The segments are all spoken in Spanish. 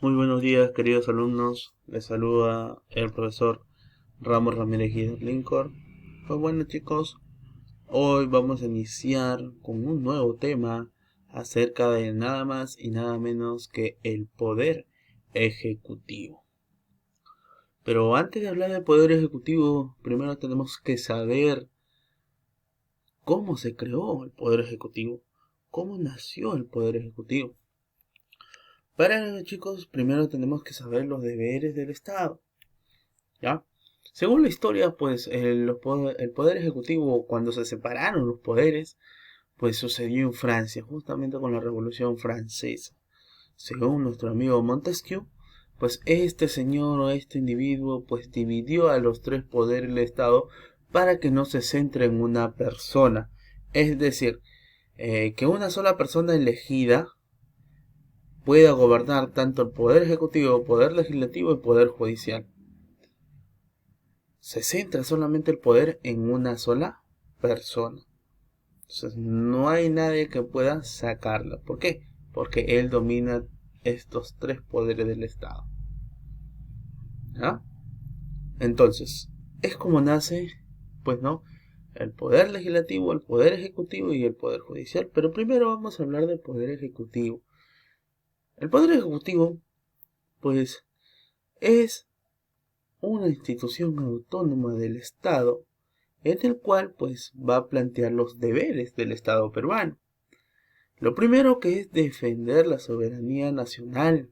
Muy buenos días, queridos alumnos. Les saluda el profesor Ramos Ramírez Guido Lincoln. Pues bueno, chicos, hoy vamos a iniciar con un nuevo tema acerca de nada más y nada menos que el poder ejecutivo. Pero antes de hablar del poder ejecutivo, primero tenemos que saber cómo se creó el poder ejecutivo, cómo nació el poder ejecutivo. Para ello, chicos, primero tenemos que saber los deberes del Estado. ¿Ya? Según la historia, pues el poder ejecutivo, cuando se separaron los poderes, pues sucedió en Francia, justamente con la Revolución Francesa. Según nuestro amigo Montesquieu, pues este señor o este individuo, pues dividió a los tres poderes del Estado para que no se centre en una persona. Es decir, que una sola persona elegida pueda gobernar tanto el poder ejecutivo, poder legislativo y poder judicial. Se centra solamente el poder en una sola persona. Entonces no hay nadie que pueda sacarlo. ¿Por qué? Porque él domina estos tres poderes del Estado. ¿Ah? Entonces, es como nace, pues no, el poder legislativo, el poder ejecutivo y el poder judicial. Pero primero vamos a hablar del poder ejecutivo. El poder ejecutivo, pues, es una institución autónoma del Estado en el cual pues va a plantear los deberes del Estado peruano. Lo primero que es defender la soberanía nacional.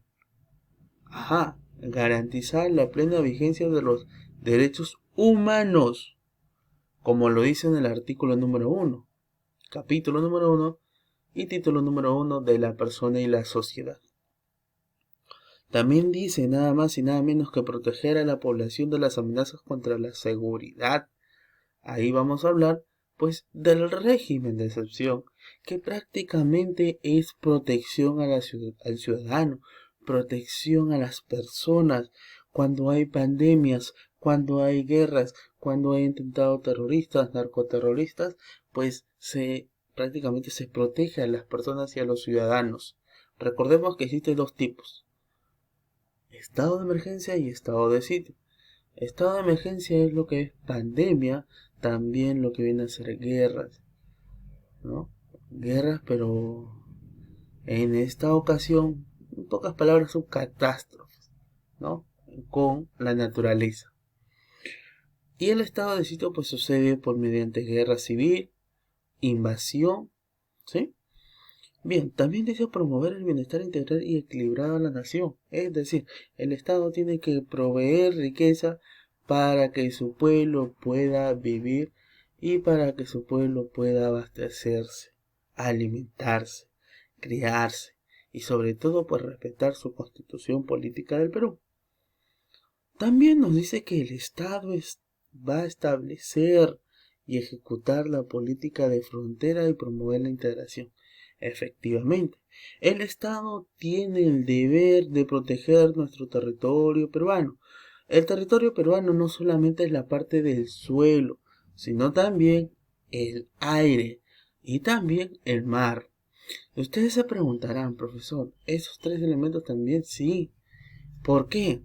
Garantizar la plena vigencia de los derechos humanos, como lo dice en el artículo número 1, capítulo número 1 y título número 1 de la persona y la sociedad. También dice nada más y nada menos que proteger a la población de las amenazas contra la seguridad. Ahí vamos a hablar pues del régimen de excepción, que prácticamente es protección a al ciudadano, protección a las personas cuando hay pandemias, cuando hay guerras, cuando hay atentados terroristas, narcoterroristas, pues prácticamente se protege a las personas y a los ciudadanos. Recordemos que existen dos tipos: estado de emergencia y estado de sitio. Estado de emergencia es lo que es pandemia, también lo que viene a ser guerras, ¿no? Guerras, pero en esta ocasión, en pocas palabras, son catástrofes, ¿no? Con la naturaleza. Y el estado de sitio pues sucede por mediante guerra civil, invasión, ¿sí? Bien, también desea promover el bienestar integral y equilibrado de la nación. Es decir, el Estado tiene que proveer riqueza para que su pueblo pueda vivir y para que su pueblo pueda abastecerse, alimentarse, criarse y sobre todo pues respetar su constitución política del Perú. También nos dice que el Estado va a establecer y ejecutar la política de frontera y promover la integración. Efectivamente, el Estado tiene el deber de proteger nuestro territorio peruano. El territorio peruano no solamente es la parte del suelo, sino también el aire y también el mar. Ustedes se preguntarán, profesor, ¿esos tres elementos también? Sí. ¿Por qué?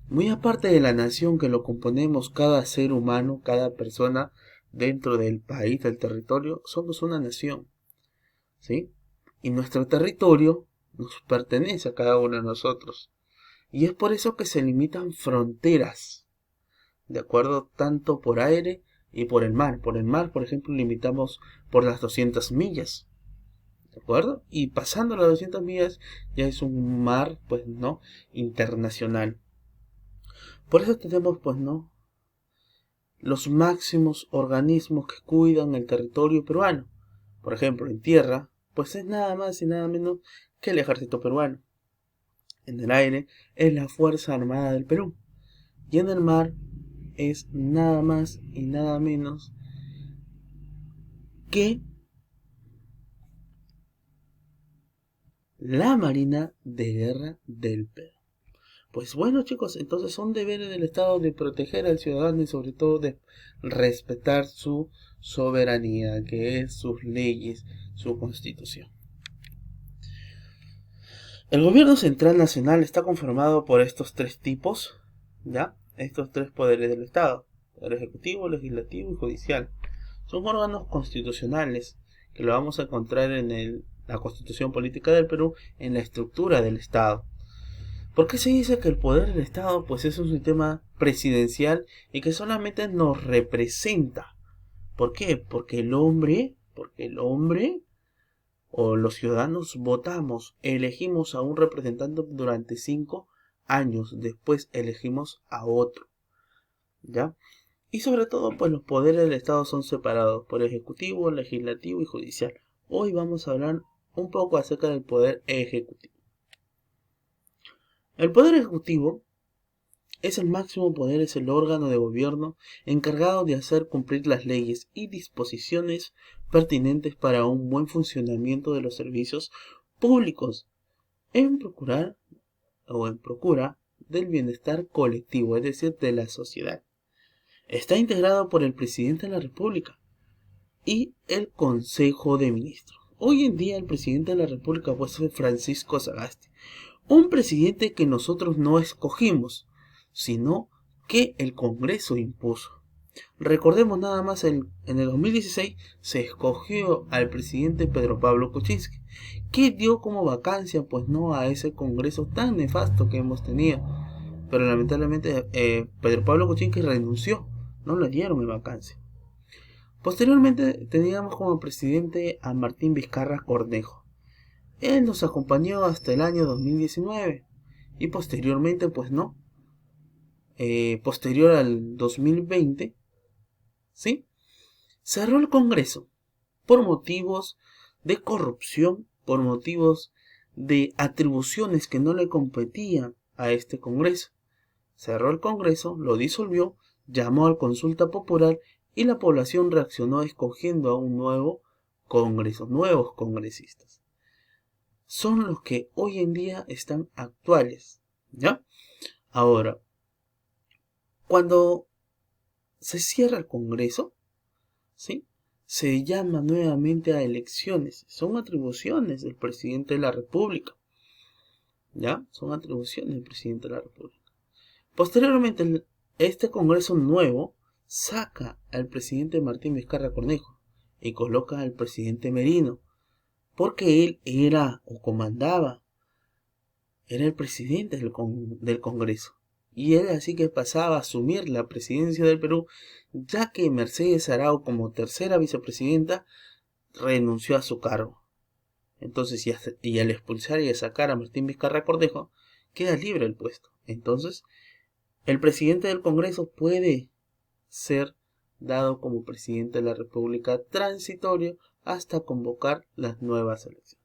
Muy aparte de la nación que lo componemos cada ser humano, cada persona dentro del país, del territorio, somos una nación, ¿sí? Y nuestro territorio nos pertenece a cada uno de nosotros. Y es por eso que se limitan fronteras, ¿de acuerdo? Tanto por aire y por el mar. Por el mar, por ejemplo, limitamos por las 200 millas, ¿de acuerdo? Y pasando las 200 millas ya es un mar, pues, ¿no? Internacional. Por eso tenemos, pues, ¿no? Los máximos organismos que cuidan el territorio peruano. Por ejemplo, en tierra, pues es nada más y nada menos que el ejército peruano. En el aire es la Fuerza Armada del Perú. Y en el mar es nada más y nada menos que la Marina de Guerra del Perú. Pues bueno, chicos, entonces son deberes del Estado de proteger al ciudadano y sobre todo de respetar su soberanía, que es sus leyes, su constitución. El gobierno central nacional está conformado por estos tres tipos, ¿ya? Estos tres poderes del Estado: poder ejecutivo, legislativo y judicial. Son órganos constitucionales que lo vamos a encontrar en la Constitución Política del Perú, en la estructura del Estado. ¿Por qué se dice que el poder del Estado pues es un sistema presidencial y que solamente nos representa? ¿Por qué? Porque el hombre o los ciudadanos votamos, elegimos a un representante durante 5 años, después elegimos a otro, ¿ya? Y sobre todo, pues los poderes del Estado son separados por ejecutivo, legislativo y judicial. Hoy vamos a hablar un poco acerca del poder ejecutivo. El poder ejecutivo es el máximo poder, es el órgano de gobierno encargado de hacer cumplir las leyes y disposiciones pertinentes para un buen funcionamiento de los servicios públicos en procura del bienestar colectivo, es decir, de la sociedad. Está integrado por el presidente de la República y el Consejo de Ministros. Hoy en día el presidente de la República pues es Francisco Sagasti, un presidente que nosotros no escogimos, sino que el Congreso impuso. Recordemos nada más, en el 2016 se escogió al presidente Pedro Pablo Kuczynski, que dio como vacancia pues no a ese Congreso tan nefasto que hemos tenido. Pero lamentablemente Pedro Pablo Kuczynski renunció, no le dieron vacancia. Posteriormente teníamos como presidente a Martín Vizcarra Cornejo. Él nos acompañó hasta el año 2019 y posteriormente pues no. Posterior al 2020, ¿sí? Cerró el Congreso por motivos de corrupción, por motivos de atribuciones que no le competían a este Congreso. Cerró el Congreso, lo disolvió, llamó a consulta popular y la población reaccionó escogiendo a un nuevo Congreso, nuevos congresistas. Son los que hoy en día están actuales, ¿ya? Ahora, cuando se cierra el Congreso, ¿sí?, se llama nuevamente a elecciones. Son atribuciones del presidente de la República, ¿ya? Son atribuciones del presidente de la República. Posteriormente, este Congreso nuevo saca al presidente Martín Vizcarra Cornejo y coloca al presidente Merino, porque él era o comandaba, era el presidente del Congreso. Y él así que pasaba a asumir la presidencia del Perú, ya que Mercedes Arao, como tercera vicepresidenta, renunció a su cargo. Entonces, y al expulsar y a sacar a Martín Vizcarra Cornejo, queda libre el puesto. Entonces, el presidente del Congreso puede ser dado como presidente de la República transitorio hasta convocar las nuevas elecciones.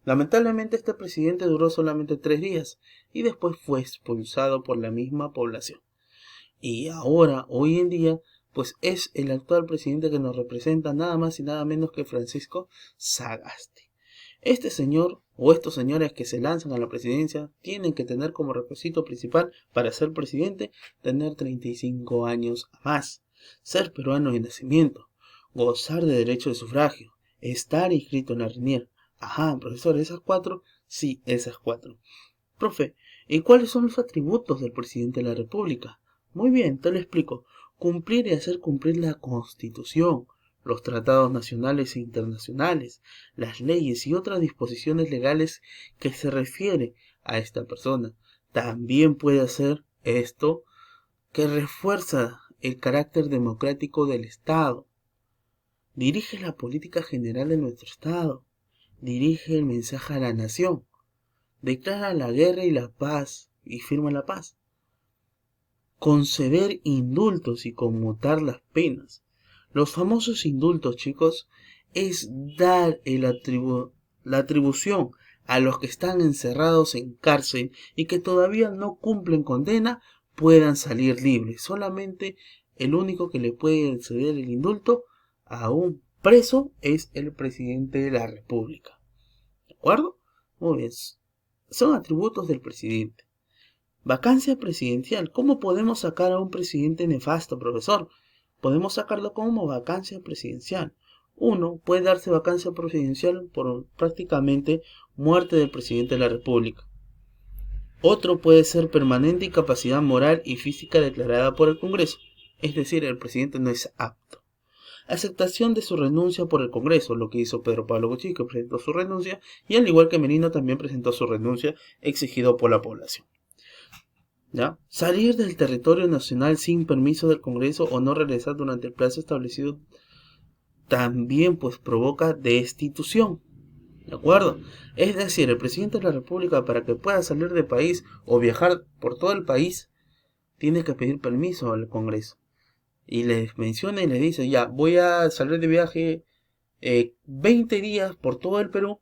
Lamentablemente este presidente duró solamente 3 días y después fue expulsado por la misma población. Y ahora, hoy en día, pues es el actual presidente que nos representa, nada más y nada menos que Francisco Sagasti. Este señor o estos señores que se lanzan a la presidencia tienen que tener como requisito principal para ser presidente tener 35 años más, ser peruano de nacimiento, gozar de derecho de sufragio, estar inscrito en la RENIER. Ajá, profesor, ¿esas 4? Sí, esas 4. Profe, ¿y cuáles son los atributos del presidente de la República? Muy bien, te lo explico. Cumplir y hacer cumplir la Constitución, los tratados nacionales e internacionales, las leyes y otras disposiciones legales que se refiere a esta persona. También puede hacer esto que refuerza el carácter democrático del Estado. Dirige la política general de nuestro Estado. Dirige el mensaje a la nación. Declara la guerra y la paz y firma la paz. Conceder indultos y conmutar las penas. Los famosos indultos, chicos, es dar la atribución a los que están encerrados en cárcel y que todavía no cumplen condena puedan salir libres. Solamente el único que le puede ceder el indulto a un preso es el presidente de la República. ¿De acuerdo? Muy bien. Son atributos del presidente. Vacancia presidencial. ¿Cómo podemos sacar a un presidente nefasto, profesor? Podemos sacarlo como vacancia presidencial. Uno puede darse vacancia presidencial por prácticamente muerte del presidente de la República. Otro puede ser permanente incapacidad moral y física declarada por el Congreso, es decir, el presidente no es apto. Aceptación de su renuncia por el Congreso, lo que hizo Pedro Pablo Kuczynski, que presentó su renuncia, y al igual que Merino también presentó su renuncia exigido por la población. ¿Ya? Salir del territorio nacional sin permiso del Congreso o no regresar durante el plazo establecido también pues provoca destitución. ¿De acuerdo? Es decir, el presidente de la República, para que pueda salir del país o viajar por todo el país, tiene que pedir permiso al Congreso. Y les menciona y les dice, ya, voy a salir de viaje 20 días por todo el Perú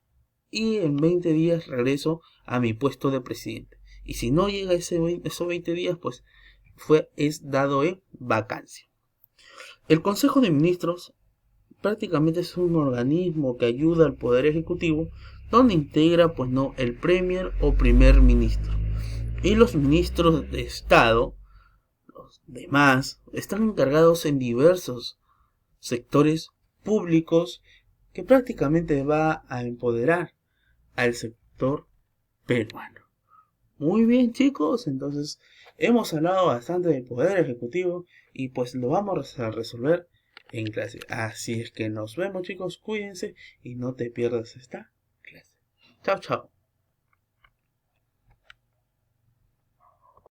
y en 20 días regreso a mi puesto de presidente. Y si no llega esos 20 días, pues es dado en vacancia. El Consejo de Ministros prácticamente es un organismo que ayuda al Poder Ejecutivo, donde integra pues no el Premier o Primer Ministro. Y los ministros de Estado, los demás, están encargados en diversos sectores públicos que prácticamente va a empoderar al sector peruano. Muy bien, chicos, entonces hemos hablado bastante del Poder Ejecutivo y pues lo vamos a resolver en clase. Así es que nos vemos, chicos, cuídense y no te pierdas esta clase. Chao, chao.